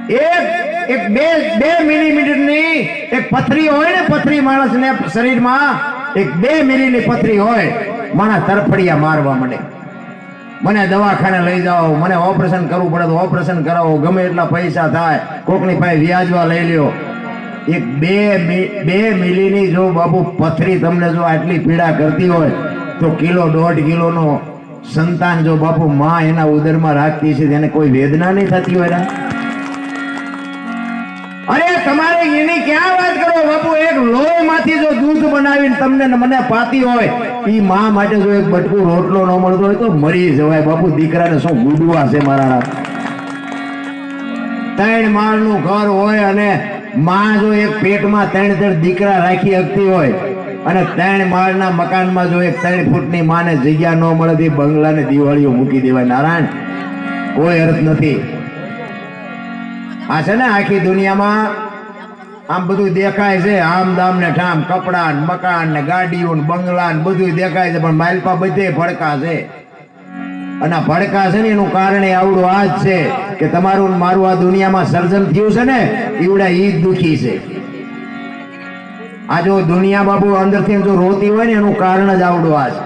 એક બે મિલીમીટરની એક પથરી હોય ને, પથરી માણસને શરીરમાં 2 મિલીની પથરી હોય, માણસ તરફડિયા મારવા માંડે. મને દવાખાને લઈ જાઓ, મને ઓપરેશન કરવું પડે તો ઓપરેશન કરાવો, ગમે એટલા પૈસા થાય, કોકની પાસે વ્યાજવા લઈ લ્યો. 2 મિલીની જો બાપુ પથરી તમને જો આટલી પીડા કરતી હોય તો 1.5 કિલોનો સંતાન જો બાપુ માં એના ઉદરમાં રાખતી છે તેને કોઈ વેદના નહીં થતી હોય? અરે તમારે એની ક્યાં વાત કરો બાપુ? એક લોહીમાંથી જો દૂધ બનાવીને તમને ને મને પાતી હોય, ઈ માં માટે જો એક બટકું રોટલો ન મળતો હોય તો મરી જવાય બાપુ. દીકરાને શું ગુડવા છે મારા? 3 માળનું ઘર હોય અને માં જો એક પેટમાં 3 દીકરા રાખી શકતી હોય અને 3 માળના મકાનમાં જો એક 3 ફૂટની માને જગ્યા ન મળે તો બંગલાને દિવાળીઓ મૂકી દેવાય. નારાયણ, કોઈ અર્થ નથી. આ છે ને આખી દુનિયામાં આમ બધું દેખાય છે, આમ દામ ને ઠામ, કપડા ને મકાન ને ગાડીઓ ને બંગલા ને બધું દેખાય છે, પણ માલપા બધે ભડકા છે. અને ભડકા છે ને એનું કારણ આવડું આ જ છે કે તમારું મારું આ દુનિયામાં સર્જન થયું છે ને, એવડા ઈ જ દુખી છે. આ જો દુનિયા બાબુ અંદરથી જો રોતી હોય ને એનું કારણ જ આવડું આ છે.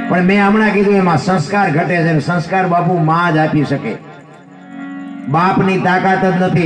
પણ મેં હમણાં કીધું એમાં સંસ્કાર ઘટે છે, સંસ્કાર બાપુ માં જ આપી શકે, બાપની તાકાત જ નથી.